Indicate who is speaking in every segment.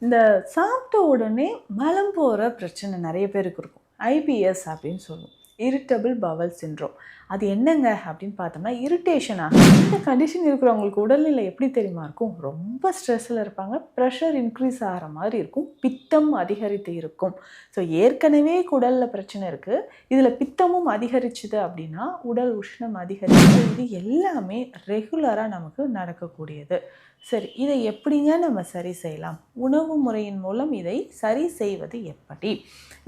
Speaker 1: இந்த சாப்பிட்ட உடனே மலம் போகிற பிரச்சனை நிறைய பேருக்கு இருக்கும். ஐபிஎஸ் அப்படின்னு சொல்லுவோம். Irritable Powell syndrome. அது என்னங்க அப்படின்னு பார்த்தோம்னா இரிட்டேஷன் ஆகும். இந்த கண்டிஷன் இருக்கிறவங்களுக்கு உடல்நிலை எப்படி தெரியுமா இருக்கும்? ரொம்ப ஸ்ட்ரெஸ்ஸில் இருப்பாங்க. ப்ரெஷர் இன்க்ரீஸ் ஆகிற மாதிரி இருக்கும். பித்தம் அதிகரித்து இருக்கும். ஸோ ஏற்கனவே உடலில் பிரச்சனை இருக்குது. இதில் பித்தமும் அதிகரிச்சுது அப்படின்னா உடல் உஷ்ணம் அதிகரிச்சு இது எல்லாமே ரெகுலராக நமக்கு நடக்கக்கூடியது. சரி, இதை எப்படிங்க நம்ம சரி செய்யலாம்? உணவு முறையின் மூலம் இதை சரி செய்வது எப்படி?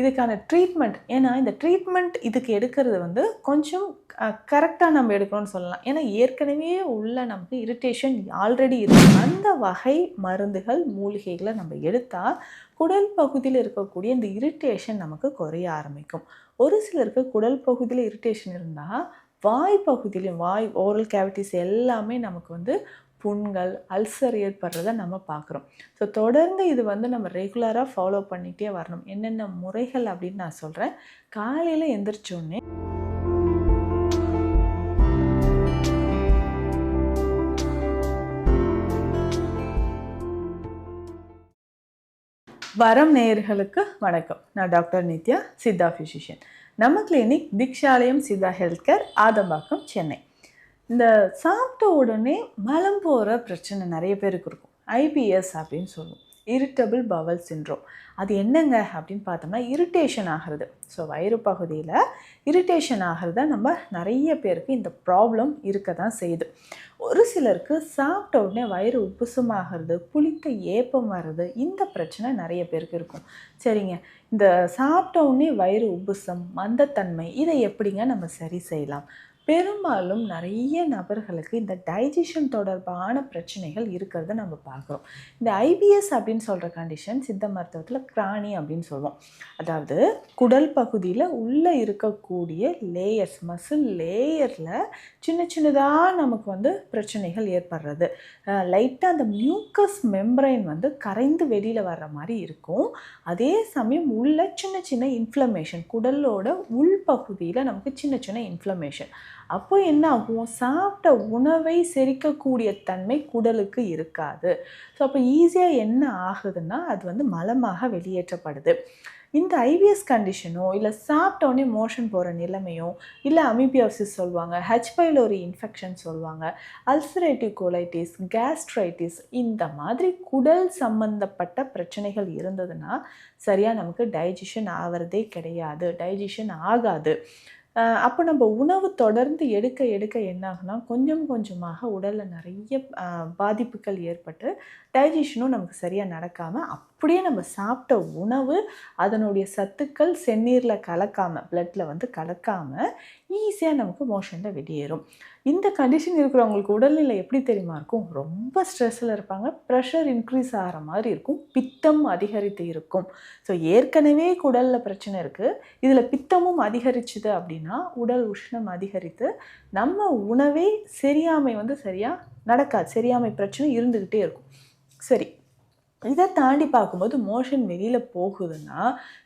Speaker 1: இதுக்கான ட்ரீட்மெண்ட், ஏன்னா இந்த ட்ரீட்மெண்ட் இதுக்கு எடுக்கிறது கொஞ்சம் கரெக்டாக நம்ம எடுக்கணும்னு சொல்லலாம். ஏன்னா ஏற்கனவே உள்ள நமக்கு இரிட்டேஷன் ஆல்ரெடி இருக்குது. அந்த வகை மருந்துகள் மூலிகைகளை நம்ம எடுத்தால் குடல் பகுதியில் இருக்கக்கூடிய இந்த இரிட்டேஷன் நமக்கு குறைய ஆரம்பிக்கும். ஒரு சிலருக்கு குடல் பகுதியில் இரிட்டேஷன் இருந்தால் வாய் பகுதியிலும், வாய் ஓரல் கேவிட்டிஸ் எல்லாமே நமக்கு புண்கள், அல்சர் ஏற்படுறத நம்ம பார்க்குறோம். ஸோ தொடர்ந்து இது நம்ம ரெகுலராக ஃபாலோ பண்ணிகிட்டே வரணும். என்னென்ன முறைகள் அப்படின்னு நான் சொல்கிறேன். காலையில் எந்திரிச்சோடனே வரம் நேயர்களுக்கு வணக்கம். நான் டாக்டர் நித்யா, சித்தா ஃபிசிஷியன். நம்ம clinic Dikshalayam Siddha health care, Adambakkam, Chennai. இந்த சாப்பிட்ட உடனே மலம் போகிற பிரச்சனை நிறைய பேருக்கு இருக்கும். ஐபிஎஸ் அப்படின்னு சொல்லுவோம். Irritable Powell syndrome. அது என்னங்க அப்படின்னு பார்த்தோம்னா இரிட்டேஷன் ஆகிறது. ஸோ வயிறு பகுதியில் இரிட்டேஷன் ஆகிறத நம்ம நிறைய பேருக்கு இந்த ப்ராப்ளம் இருக்க தான் செய்யுது. ஒரு சிலருக்கு சாப்பிட்ட உடனே வயிறு உப்புசமாகிறது, புளித்த ஏப்பம் வர்றது, இந்த பிரச்சனை நிறைய பேருக்கு இருக்கும். சரிங்க, இந்த சாப்பிட்ட உடனே வயிறு உப்புசம், மந்தத்தன்மை, இதை எப்படிங்க நம்ம சரி செய்யலாம்? பெரும்பாலும் நிறைய நபர்களுக்கு இந்த டைஜஷன் தொடர்பான பிரச்சனைகள் இருக்கிறத நம்ம பார்க்குறோம். இந்த ஐபிஎஸ் அப்படின்னு சொல்கிற கண்டிஷன் சித்த மருத்துவத்தில் கிரானி அப்படின்னு சொல்லுவோம். அதாவது குடல் பகுதியில் உள்ளே இருக்கக்கூடிய லேயர்ஸ், மசில் லேயரில் சின்ன சின்னதாக நமக்கு பிரச்சனைகள் ஏற்படுறது. லைட்டாக அந்த மியூக்கஸ் மெம்பரைன் கரைந்து வெளியில் வர்ற மாதிரி இருக்கும். அதே சமயம் உள்ள சின்ன சின்ன இன்ஃப்ளமேஷன், குடலோட உள்பகுதியில் நமக்கு சின்ன சின்ன இன்ஃப்ளமேஷன். அப்போ என்ன ஆகும்? சாப்பிட்ட உணவை செரிக்கக்கூடிய தன்மை குடலுக்கு இருக்காது. ஸோ அப்போ ஈஸியாக என்ன ஆகுதுன்னா அது மலமாக வெளியேற்றப்படுது. இந்த ஐபிஎஸ் கண்டிஷனோ இல்லை சாப்பிட்டோடனே மோஷன் போகிற நிலைமையோ, இல்லை அமீபியாசிஸ் சொல்லுவாங்க, ஹெச் பைலோரி இன்ஃபெக்ஷன் சொல்லுவாங்க, அல்சரேட்டிவ் கோலைட்டிஸ், கேஸ்ட்ரைட்டிஸ், இந்த மாதிரி குடல் சம்பந்தப்பட்ட பிரச்சனைகள் இருந்ததுன்னா சரியாக நமக்கு டைஜஷன் ஆகிறதே கிடையாது, டைஜஷன் ஆகாது. அப்போ நம்ம உணவு தொடர்ந்து எடுக்க எடுக்க என்ன ஆகுனா கொஞ்சம் கொஞ்சமாக உடலில் நிறைய பாதிப்புகள் ஏற்பட்டு டைஜஷனும் நமக்கு சரியாக நடக்காமல் அப்படியே நம்ம சாப்பிட்ட உணவு அதனுடைய சத்துக்கள் செந்நீரில் கலக்காமல், பிளட்டில் கலக்காமல் ஈஸியாக நமக்கு மோஷனில் வெளியேறும். இந்த கண்டிஷன் இருக்கிறவங்களுக்கு உடல்நிலை எப்படி தெரியுமா இருக்கும்? ரொம்ப ஸ்ட்ரெஸ்ஸில் இருப்பாங்க. ப்ரெஷர் இன்க்ரீஸ் ஆகிற மாதிரி இருக்கும். பித்தம் அதிகரித்து இருக்கும். ஸோ ஏற்கனவே குடலில் பிரச்சனை இருக்குது. இதில் பித்தமும் அதிகரிச்சுது அப்படின்னா உடல் உஷ்ணம் அதிகரித்து நம்ம உணவே செரியாமை சரியாக நடக்காது. செரியாமை பிரச்சனை இருந்துக்கிட்டே இருக்கும். சரி, இதை தாண்டி பார்க்கும்போது மோஷன் வெளியில் போகுதுன்னா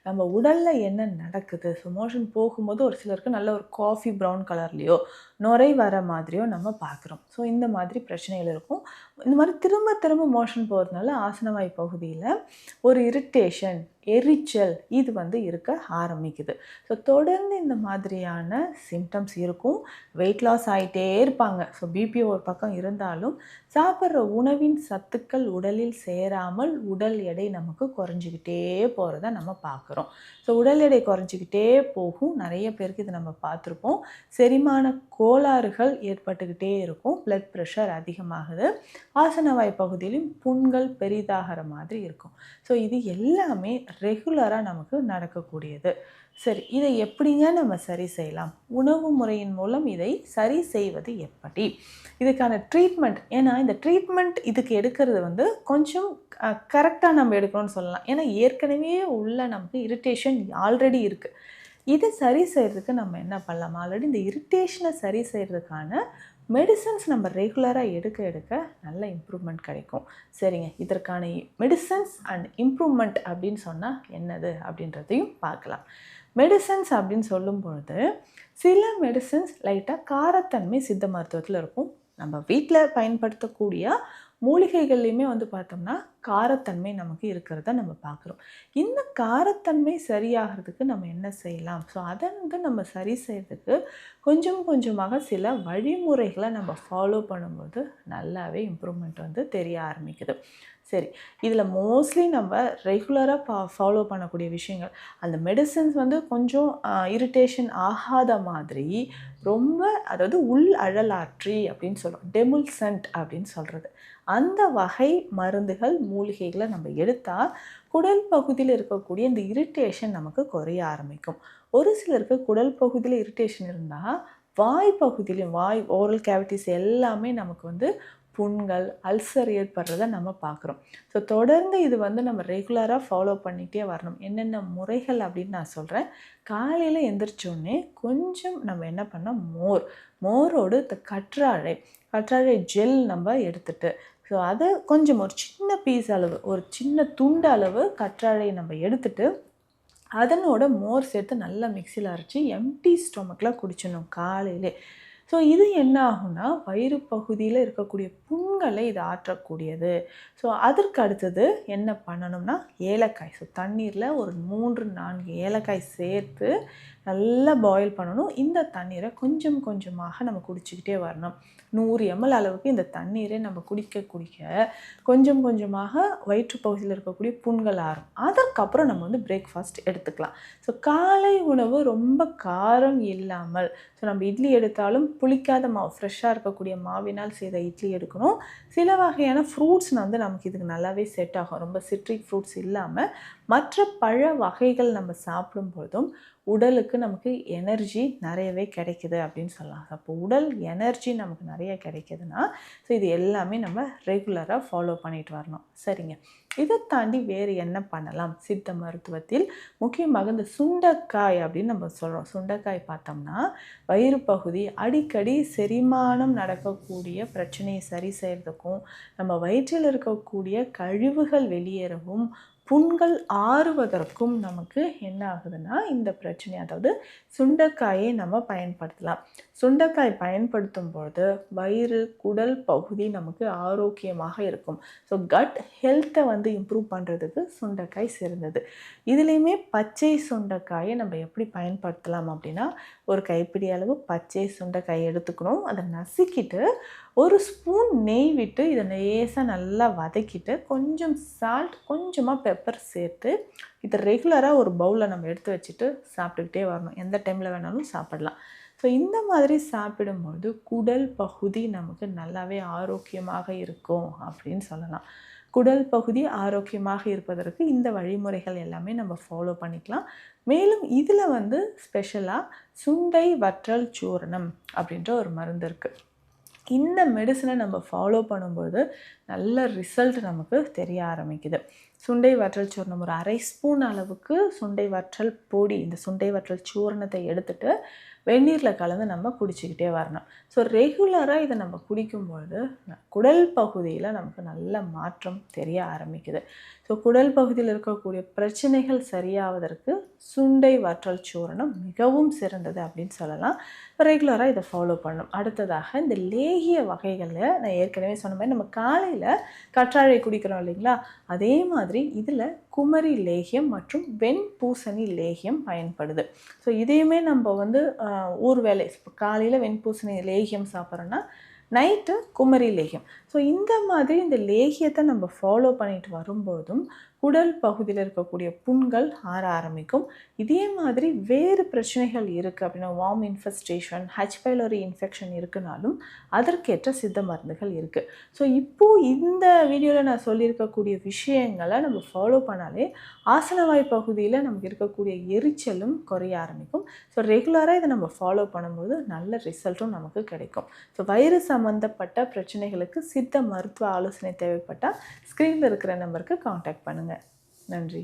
Speaker 1: நம்ம உடலில் என்ன நடக்குது? ஸோ மோஷன் போகும்போது ஒரு சிலருக்கு நல்ல ஒரு காஃபி ப்ரௌன் கலர்லேயோ நுரை வர மாதிரியோ நம்ம பார்க்குறோம். ஸோ இந்த மாதிரி பிரச்சனைகள் இருக்கும். இந்த மாதிரி திரும்ப திரும்ப மோஷன் போகிறதுனால ஆசனவாய் பகுதியில் ஒரு இரிட்டேஷன், எரிச்சல் இது இருக்க ஆரம்பிக்குது. ஸோ தொடர்ந்து இந்த மாதிரியான சிம்டம்ஸ் இருக்கும். வெயிட் லாஸ் ஆகிட்டே இருப்பாங்க. ஸோ பிபி ஒரு பக்கம் இருந்தாலும் சாப்பிட்ற உணவின் சத்துக்கள் உடலில் சேராமல் உடல் எடை நமக்கு குறைஞ்சிக்கிட்டே போகிறத நம்ம பார்க்குறோம். ஸோ உடல் எடை குறைஞ்சிக்கிட்டே போகும். நிறைய பேருக்கு இது நம்ம பார்த்துருப்போம். செரிமான கோளாறுகள் ஏற்பட்டுக்கிட்டே இருக்கும். பிளட் ப்ரெஷர் அதிகமாகுது. ஆசனவாய் பகுதியிலும் புண்கள் பெரிதாகிற மாதிரி இருக்கும். ஸோ இது எல்லாமே ரெகுலராக நமக்கு நடக்கக்கூடியது. சரி, இதை எப்படிங்க நம்ம சரி செய்யலாம்? உணவு முறையின் மூலம் இதை சரி செய்வது எப்படி? இதுக்கான ட்ரீட்மெண்ட், ஏன்னா இந்த ட்ரீட்மெண்ட் இதுக்கு எடுக்கிறது கொஞ்சம் கரெக்டாக நம்ம எடுக்கணும்னு சொல்லலாம். ஏன்னா ஏற்கனவே உள்ள நமக்கு இரிட்டேஷன் ஆல்ரெடி இருக்குது. இதை சரி செய்கிறதுக்கு நம்ம என்ன பண்ணலாம்? ஆல்ரெடி இந்த இரிட்டேஷனை சரி செய்கிறதுக்கான மெடிசன்ஸ் நம்ம ரெகுலராக எடுக்க எடுக்க நல்ல இம்ப்ரூவ்மெண்ட் கிடைக்கும். சரிங்க, இதற்கான மெடிசன்ஸ் அண்ட் இம்ப்ரூவ்மெண்ட் அப்படின்னு சொன்னால் என்னது அப்படின்றதையும் பார்க்கலாம். மெடிசன்ஸ் அப்படின்னு சொல்லும் பொழுது சில மெடிசன்ஸ் லைட்டாக காரத்தன்மை சித்த மருத்துவத்தில் இருக்கும். நம்ம வீட்டில் பயன்படுத்தக்கூடிய மூலிகைகள்லையுமே வந்து பார்த்தோம்னா காரத்தன்மை நமக்கு இருக்கிறத நம்ம பார்க்குறோம். இந்த காரத்தன்மை சரியாகிறதுக்கு நம்ம என்ன செய்யலாம்? ஸோ அதை வந்து நம்ம சரி செய்யறதுக்கு கொஞ்சம் கொஞ்சமாக சில வழிமுறைகளை நம்ம ஃபாலோ பண்ணும்போது நல்லாவே இம்ப்ரூவ்மெண்ட் வந்து தெரிய ஆரம்பிக்குது. சரி, இதில் மோஸ்ட்லி நம்ம ரெகுலராக ஃபாலோ பண்ணக்கூடிய விஷயங்கள், அந்த மெடிசன்ஸ் வந்து கொஞ்சம் இரிட்டேஷன் ஆகாத மாதிரி ரொம்ப, அதாவது உள் அழலாற்றி அப்படின்னு சொல்கிறோம், டெமுல்சன்ட் அப்படின்னு சொல்கிறது, அந்த வகை மருந்துகள் மூலிகைகளை நம்ம எடுத்தால் குடல் பகுதியில் இருக்கக்கூடிய இந்த இரிட்டேஷன் நமக்கு குறைய ஆரம்பிக்கும். ஒரு சிலருக்கு குடல் பகுதியில் இரிட்டேஷன் இருந்தால் வாய் பகுதியிலையும், வாய் ஓரல் கேவிட்டிஸ் எல்லாமே நமக்கு வந்து புண்கள், அல்சர் ஏற்படுறத நம்ம பார்க்குறோம். ஸோ தொடர்ந்து இது வந்து நம்ம ரெகுலராக ஃபாலோ பண்ணிகிட்டே வரணும். என்னென்ன முறைகள் அப்படின்னு நான் சொல்கிறேன். காலையில் எந்திரிச்சோடனே கொஞ்சம் நம்ம என்ன பண்ணோம், மோரோடு கற்றாழை ஜெல் நம்ம எடுத்துட்டு, ஸோ அதை கொஞ்சம் ஒரு சின்ன பீஸ் அளவு, ஒரு சின்ன துண்டு அளவு கற்றாழை நம்ம எடுத்துட்டு அதனோட மோர் சேர்த்து நல்லா மிக்சியில் அரைச்சி எம்டி ஸ்டொமக்கில் குடிச்சிடணும் காலையிலே. ஸோ இது என்ன ஆகும்னா, வயிறு பகுதியில் இருக்கக்கூடிய புண்களை இது ஆற்றக்கூடியது. ஸோ அதற்கு அடுத்தது என்ன பண்ணணும்னா, ஏலக்காய். ஸோ தண்ணீரில் ஒரு 3-4 ஏலக்காய் சேர்த்து நல்லா பாயில் பண்ணணும். இந்த தண்ணீரை கொஞ்சம் கொஞ்சமாக நம்ம குடிச்சிக்கிட்டே வரணும். 100 ml அளவுக்கு இந்த தண்ணீரை நம்ம குடிக்க கொஞ்சம் கொஞ்சமாக வயிற்றுப்பகுதியில் இருக்கக்கூடிய புண்கள் ஆறும். அதற்கப்புறம் நம்ம வந்து பிரேக்ஃபாஸ்ட் எடுத்துக்கலாம். ஸோ காலை உணவு ரொம்ப காரம் இல்லாமல், ஸோ நம்ம இட்லி எடுத்தாலும் புளிக்காத மாவு, ஃப்ரெஷ்ஷாக இருக்கக்கூடிய மாவினால் செய்த இட்லி எடுக்கணும். சில வகையான ஃப்ரூட்ஸ் வந்து நமக்கு இதுக்கு நல்லாவே செட் ஆகும். ரொம்ப சிட்ரிக் ஃப்ரூட்ஸ் இல்லாமல் மற்ற பழ வகைகள் நம்ம சாப்பிடும்போதும் உடலுக்கு நமக்கு எனர்ஜி நிறையவே கிடைக்குது அப்படின்னு சொல்லலாம். அப்போ உடல் எனர்ஜி நமக்கு நிறைய கிடைக்குதுன்னா, ஸோ இது எல்லாமே நம்ம ரெகுலராக ஃபாலோ பண்ணிட்டு வரணும். சரிங்க, இதை தாண்டி வேறு என்ன பண்ணலாம்? சித்த மருத்துவத்தில் முக்கியமாக இந்த சுண்டைக்காய் அப்படின்னு நம்ம சொல்கிறோம். சுண்டைக்காய் பார்த்தோம்னா வயிறு பகுதி அடிக்கடி செரிமானம் நடக்கக்கூடிய பிரச்சனையை சரி செய்கிறதுக்கும், நம்ம வயிற்றில் இருக்கக்கூடிய கழிவுகள் வெளியேறவும், புண்கள் ஆறுவதற்கும் நமக்கு என்ன ஆகுதுன்னா இந்த பிரச்சனை, அதாவது சுண்டைக்காயை நம்ம பயன்படுத்தலாம். சுண்டைக்காய் பயன்படுத்தும் பொழுது வயிறு, குடல் பகுதி நமக்கு ஆரோக்கியமாக இருக்கும். ஸோ கட் ஹெல்த்தை வந்து இம்ப்ரூவ் பண்ணுறதுக்கு சுண்டைக்காய் சிறந்தது. இதுலேயுமே பச்சை சுண்டைக்காயை நம்ம எப்படி பயன்படுத்தலாம் அப்படின்னா, ஒரு கைப்பிடி அளவு பச்சை சுண்டைக்காய் எடுத்துக்கணும். அதை நசுக்கிட்டு ஒரு ஸ்பூன் நெய் விட்டு இதை லேசாக நல்லா வதக்கிட்டு கொஞ்சம் சால்ட், கொஞ்சமாக பெப்பர் சேர்த்து இதை ரெகுலராக ஒரு பவுலில் நம்ம எடுத்து வச்சுட்டு சாப்பிட்டுக்கிட்டே வரணும். எந்த டைமில் வேணாலும் சாப்பிடலாம். ஸோ இந்த மாதிரி சாப்பிடும்போது குடல் பகுதி நமக்கு நல்லாவே ஆரோக்கியமாக இருக்கும் அப்படின்னு சொல்லலாம். குடல் பகுதி ஆரோக்கியமாக இருப்பதற்கு இந்த வழிமுறைகள் எல்லாமே நம்ம ஃபாலோ பண்ணிக்கலாம். மேலும் இதில் வந்து ஸ்பெஷலாக சுண்டை வற்றல் சூரணம் அப்படின்ற ஒரு மருந்து இருக்குது. இந்த மெடிசனை நம்ம ஃபாலோ பண்ணும்போது நல்ல ரிசல்ட் நமக்கு தெரிய ஆரம்பிக்குது. சுண்டை வற்றல் சூர்ணம் ஒரு 1/2 ஸ்பூன் அளவுக்கு சுண்டை வற்றல் பொடி, இந்த சுண்டை வற்றல் சூர்ணத்தை எடுத்துகிட்டு வெந்நீரில் கலந்து நம்ம குடிச்சிக்கிட்டே வரணும். ஸோ ரெகுலராக இதை நம்ம குடிக்கும்பொழுது குடல் பகுதியில் நமக்கு நல்ல மாற்றம் தெரிய ஆரம்பிக்குது. ஸோ குடல் பகுதியில் இருக்கக்கூடிய பிரச்சனைகள் சரியாவதற்கு சுண்டை வற்றல் சூரணம் மிகவும் சிறந்தது அப்படின்னு சொல்லலாம். ரெகுலராக இதை ஃபாலோ பண்ணணும். அடுத்ததாக இந்த லேகிய வகைகளில் நான் ஏற்கனவே சொன்ன மாதிரி நம்ம காலையில் கற்றாழை குடிக்கிறோம் இல்லைங்களா, அதே மாதிரி இதில் குமரி லேகியம் மற்றும் வெண்பூசணி லேகியம் பயன்படுது. ஸோ இதையுமே நம்ம வந்து ஊர் வேலை, இப்போ காலையில் வெண்பூசணி லேகியம் சாப்பிட்றோன்னா நைட்டு குமரி லேகியம். ஸோ இந்த மாதிரி இந்த லேகியத்தை நம்ம ஃபாலோ பண்ணிட்டு வரும்போதும் குடல் பகுதியில் இருக்கக்கூடிய புண்கள் ஆற ஆரம்பிக்கும். இதே மாதிரி வேறு பிரச்சனைகள் இருக்குது அப்படின்னா, worm infestation, H pylori infection இருக்குனாலும் அதற்கேற்ற சித்த மருந்துகள் இருக்குது. ஸோ இப்போது இந்த வீடியோவில் நான் சொல்லியிருக்கக்கூடிய விஷயங்களை நம்ம ஃபாலோ பண்ணாலே ஆசனவாய் பகுதியில் நமக்கு இருக்கக்கூடிய எரிச்சலும் குறைய ஆரம்பிக்கும். ஸோ ரெகுலராக இதை நம்ம ஃபாலோ பண்ணும்போது நல்ல ரிசல்ட்டும் நமக்கு கிடைக்கும். ஸோ வயிறு சம்மந்தப்பட்ட பிரச்சனைகளுக்கு சித்த மருத்துவ ஆலோசனை தேவைப்பட்டால் ஸ்க்ரீனில் இருக்கிற நம்பருக்கு காண்டாக்ட் பண்ணுங்கள். நன்றி.